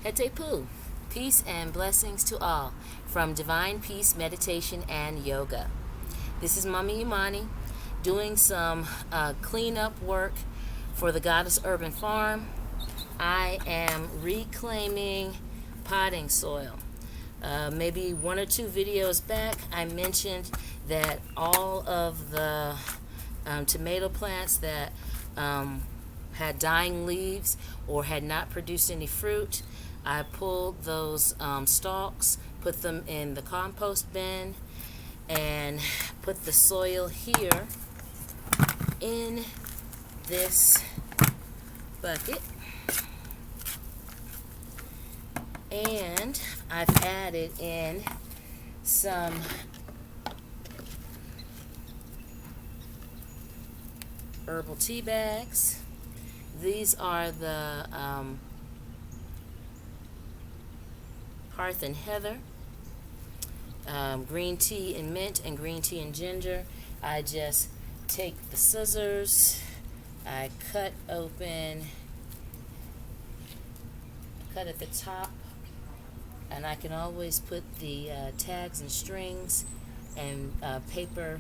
Hetepu, peace and blessings to all from Divine Peace Meditation and Yoga. This is Mommy Imani doing some cleanup work for the Goddess Urban Farm. I am reclaiming potting soil. Maybe one or two videos back, I mentioned that all of the tomato plants that had dying leaves or had not produced any fruit, I pulled those stalks, put them in the compost bin, and put the soil here in this bucket. And I've added in some herbal tea bags. These are the Hearth and Heather, green tea and mint and green tea and ginger. I just take the scissors, I cut open, cut at the top, and I can always put the tags and strings and paper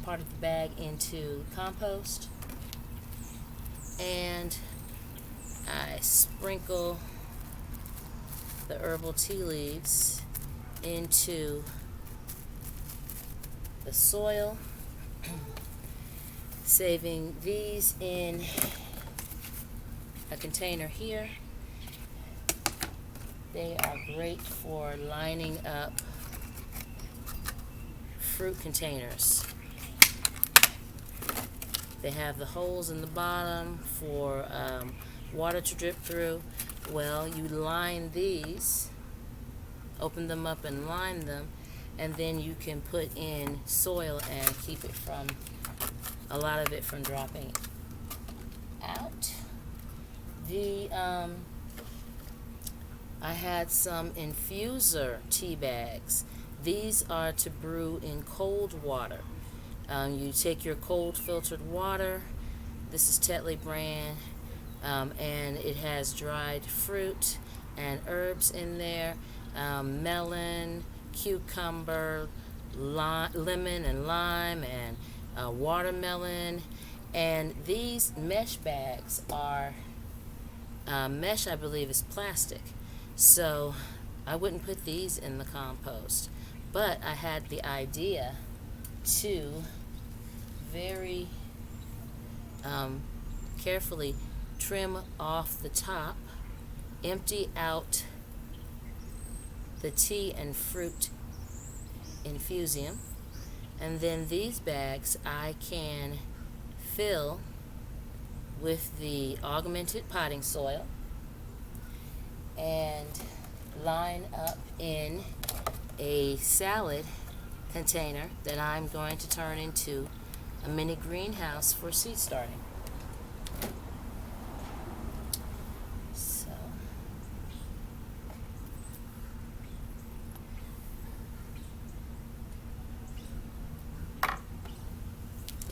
part of the bag into compost, and I sprinkle the herbal tea leaves into the soil, saving these in a container here. They are great for lining up fruit containers. They have the holes in the bottom for water to drip through. Well, you line these, open them up and line them, and then you can put in soil and keep it from, a lot of it from dropping out. I had some infuser tea bags. These are to brew in cold water. You take your cold filtered water. This is Tetley brand. And it has dried fruit and herbs in there, melon, cucumber, lemon and lime, and watermelon. And these mesh bags are, mesh I believe is plastic, so I wouldn't put these in the compost. But I had the idea to very carefully trim off the top, empty out the tea and fruit infusium, and then these bags I can fill with the augmented potting soil and line up in a salad container that I'm going to turn into a mini greenhouse for seed starting.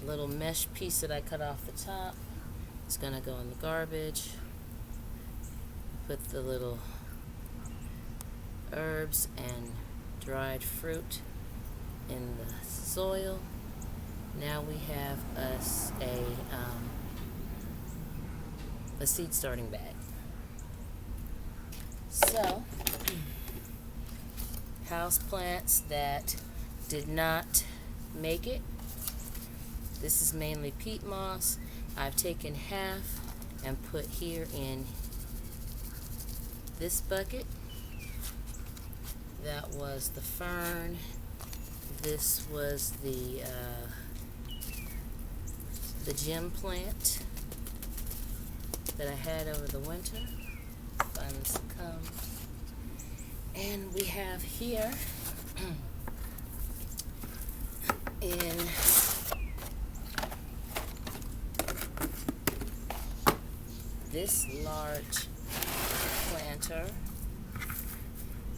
Little mesh piece that I cut off the top, it's gonna go in the garbage. Put the little herbs and dried fruit in the soil. Now we have us a seed starting bag. So house plants that did not make it, this is mainly peat moss. I've taken half and put here in this bucket. That was the fern. This was the gem plant that I had over the winter. Finally succumbed. And we have here in this large planter,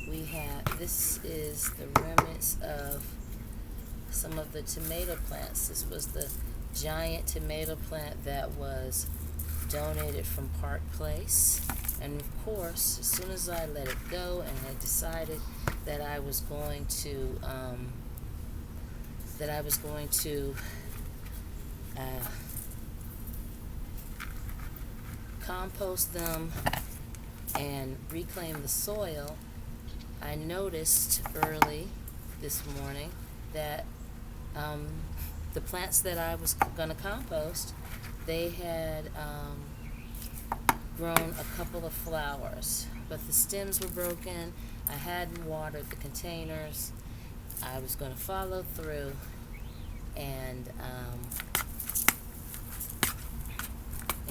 we have, this is the remnants of some of the tomato plants. This was the giant tomato plant that was donated from Park Place. And of course, as soon as I let it go and I decided that I was going to compost them and reclaim the soil, I noticed early this morning that the plants that I was going to compost, they had grown a couple of flowers, but the stems were broken. I hadn't watered the containers. I was going to follow through and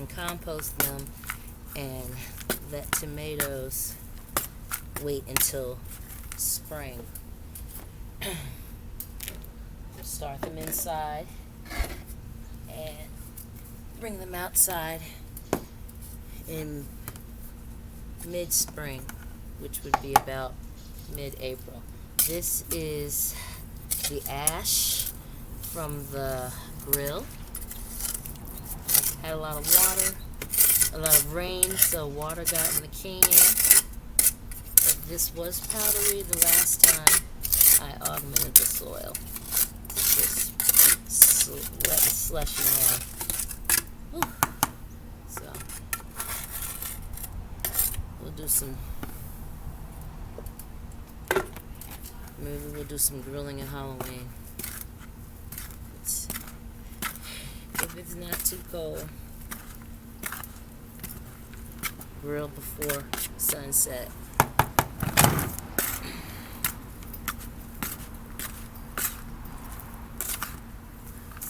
compost them and let tomatoes wait until spring. Start them inside and bring them outside in mid-spring, which would be about mid-April. This is the ash from the grill. I've had a lot of water, a lot of rain, so water got in the can. But this was powdery the last time I augmented the soil. It's just wet and slushy now. Whew. So we'll do some. Maybe we'll do some grilling at Halloween. If it's not too cold, grill before sunset.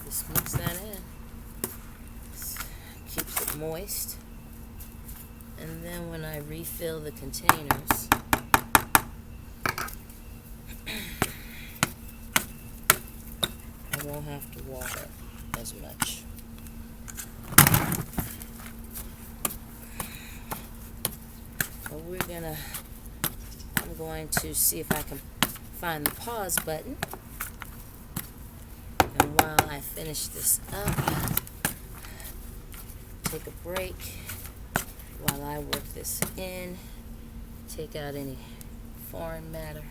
Just mix that in. Keeps it moist. And then when I refill the containers, I won't have to water as much. But I'm going to see if I can find the pause button. And while I finish this up, take a break while I work this in, take out any foreign matter,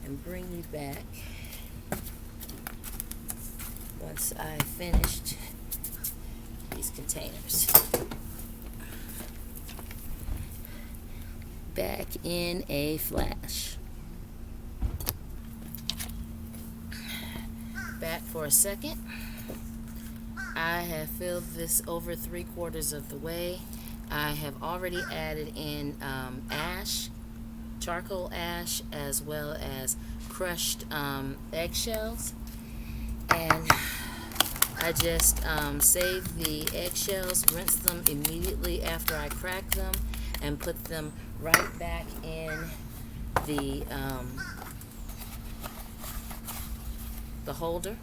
and bring you back once I finished these containers. Back in a flash. Back for a second. I have filled this over 3/4 of the way. I have already added in ash, charcoal ash, as well as crushed eggshells, and I just save the eggshells, rinse them immediately after I crack them, and put them right back in the holder,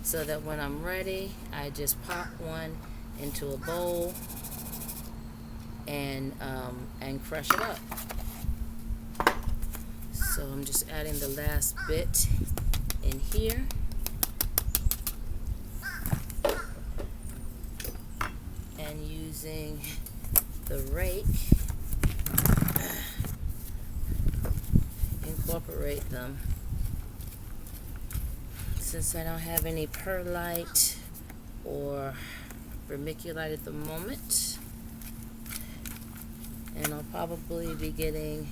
so that when I'm ready, I just pop one into a bowl and crush it up. So I'm just adding the last bit in here. And using the rake, incorporate them. Since I don't have any perlite or vermiculite at the moment, and I'll probably be getting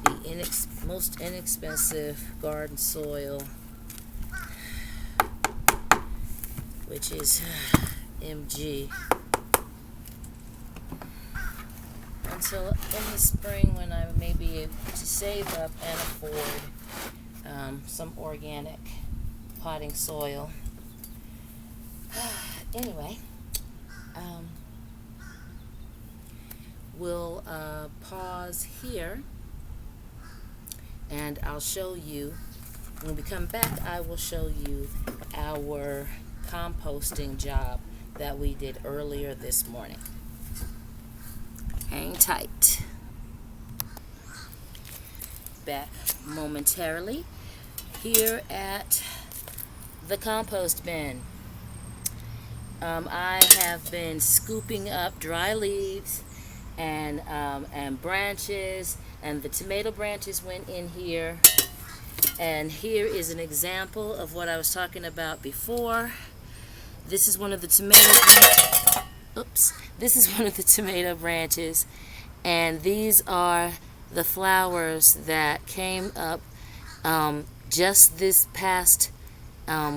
the most inexpensive garden soil, which is MG. Until in the spring, when I may be able to save up and afford some organic potting soil. Anyway, we'll pause here, and I'll show you, when we come back, I will show you our composting job that we did earlier this morning. Hang tight. Back momentarily here at the compost bin. I have been scooping up dry leaves and branches, and the tomato branches went in here. And here is an example of what I was talking about before. This is one of the tomato. Oops. This is one of the tomato branches, and these are the flowers that came up just this past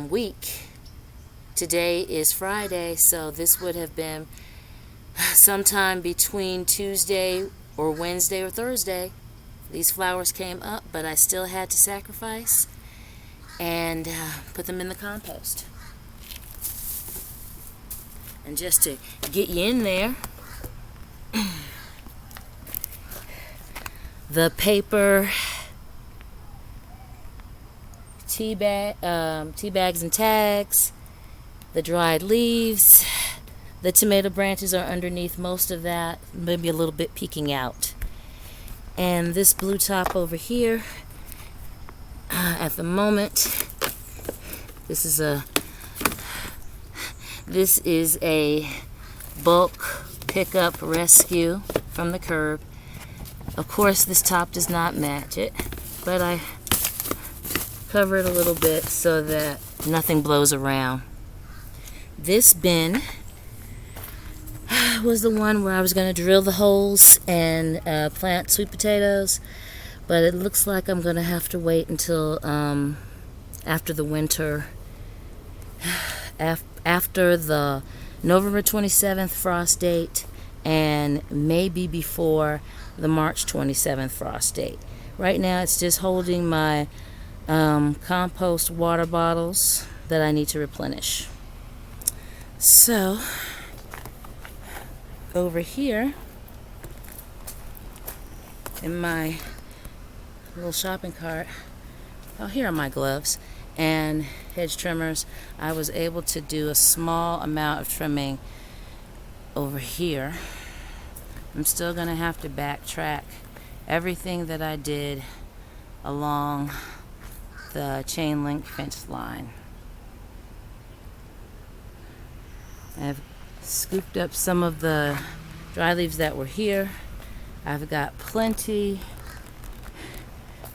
week. Today is Friday, so this would have been sometime between Tuesday or Wednesday or Thursday. These flowers came up, but I still had to sacrifice and put them in the compost. And just to get you in there, the paper tea bags and tags, the dried leaves, the tomato branches are underneath most of that, maybe a little bit peeking out. And this blue top over here, at the moment, this is a bulk pickup rescue from the curb. Of course, this top does not match it, but I cover it a little bit so that nothing blows around. This bin was the one where I was going to drill the holes and plant sweet potatoes, but it looks like I'm going to have to wait until after the winter, after the November 27th frost date, and maybe before the March 27th frost date. Right now it's just holding my compost water bottles that I need to replenish. So over here in my little shopping cart, oh, here are my gloves and hedge trimmers. I was able to do a small amount of trimming over here. I'm still going to have to backtrack everything that I did along the chain link fence line. I've scooped up some of the dry leaves that were here. I've got plenty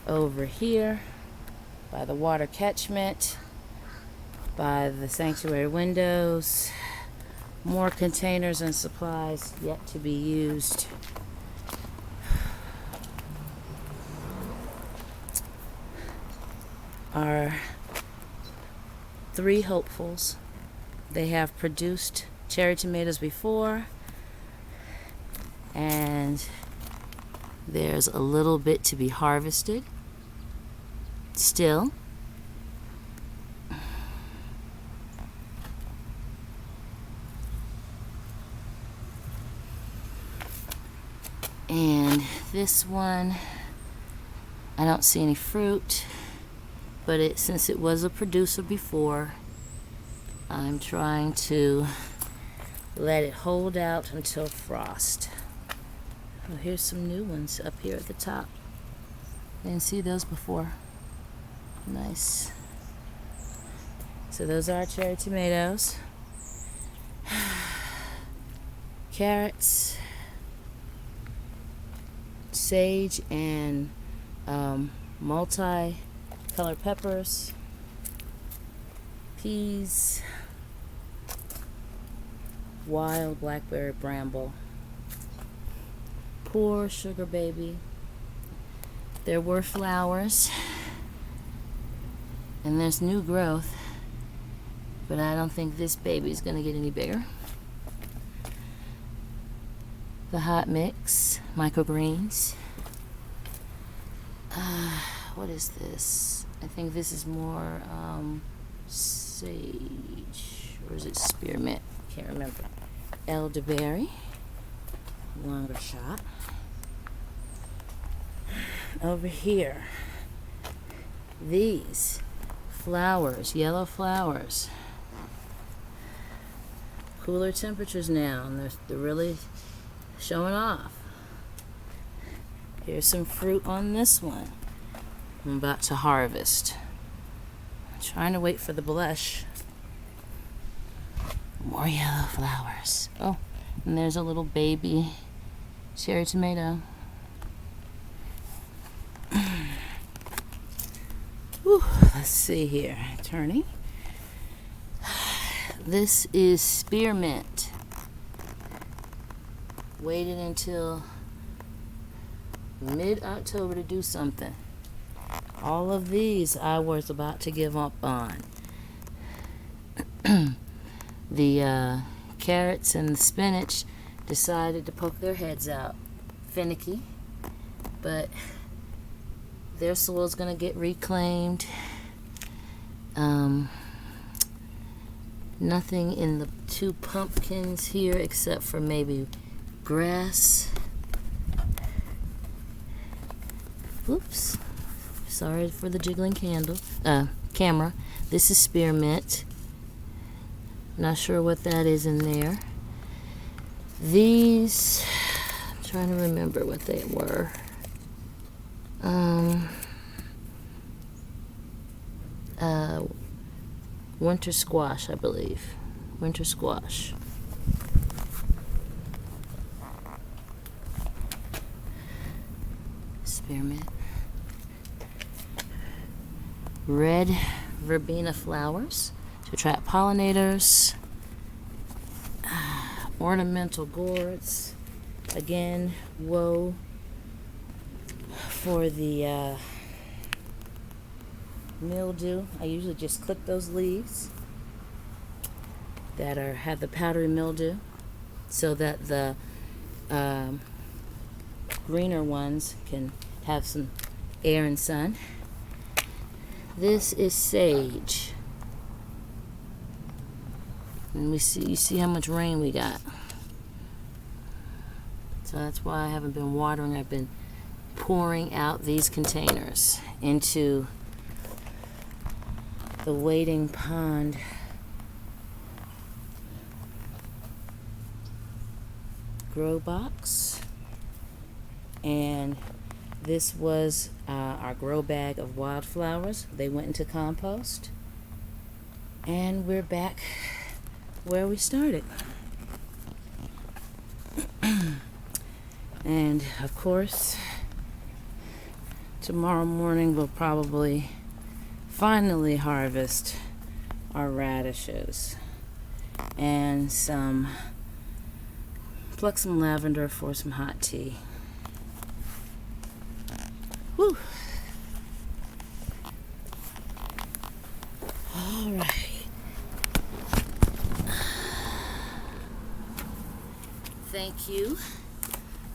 over here by the water catchment, by the sanctuary windows. More containers and supplies yet to be used. Our 3 hopefuls. They have produced cherry tomatoes before, and there's a little bit to be harvested still. And this one, I don't see any fruit, but since it was a producer before, I'm trying to let it hold out until frost. Oh, here's some new ones up here at the top. Didn't see those before. Nice. So those are our cherry tomatoes. Carrots, sage, and multi-colored peppers, peas, wild blackberry bramble. Poor sugar baby. There were flowers, and there's new growth, but I don't think this baby's gonna get any bigger. The hot mix, microgreens. What is this? I think this is more sage, or is it spearmint? Can't remember. Elderberry, longer shot. Over here, these flowers, yellow flowers. Cooler temperatures now, and they're really showing off. Here's some fruit on this one I'm about to harvest. I'm trying to wait for the blush. More yellow flowers. Oh, and there's a little baby cherry tomato. Whew, let's see here. Turning. This is spearmint. Waited until mid-October to do something. All of these I was about to give up on. The carrots and the spinach decided to poke their heads out. Finicky. But their soil's going to get reclaimed. Nothing in the 2 pumpkins here except for maybe grass. Oops. Sorry for the jiggling camera. This is spearmint. Not sure what that is in there. These, I'm trying to remember what they were. Winter squash, I believe. Winter squash. Spearmint. Red verbena flowers to attract pollinators. Ornamental gourds. Again, woe for the mildew. I usually just clip those leaves that have the powdery mildew so that the greener ones can have some air and sun. This is sage. And you see how much rain we got. So that's why I haven't been watering. I've been pouring out these containers into the waiting pond. Grow box. And this was our grow bag of wildflowers. They went into compost. And we're back where we started. And of course, tomorrow morning we'll probably finally harvest our radishes and pluck some lavender for some hot tea. Woo! All right. Thank you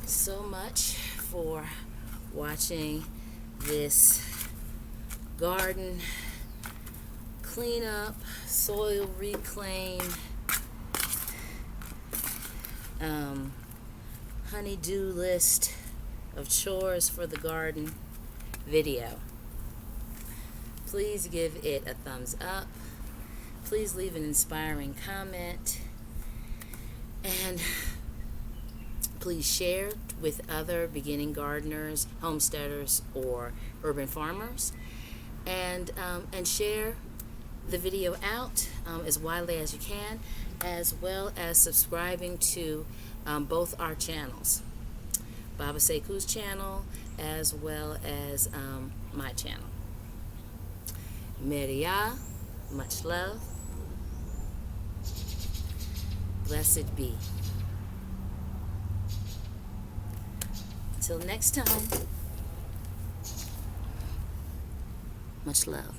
so much for watching this garden cleanup, soil reclaim, honey-do list of chores for the garden video. Please give it a thumbs up. Please leave an inspiring comment. And please share with other beginning gardeners, homesteaders, or urban farmers. And share the video out as widely as you can, as well as subscribing to both our channels. Baba Seku's channel, as well as my channel. Meria, much love. Blessed be. Until next time, much love.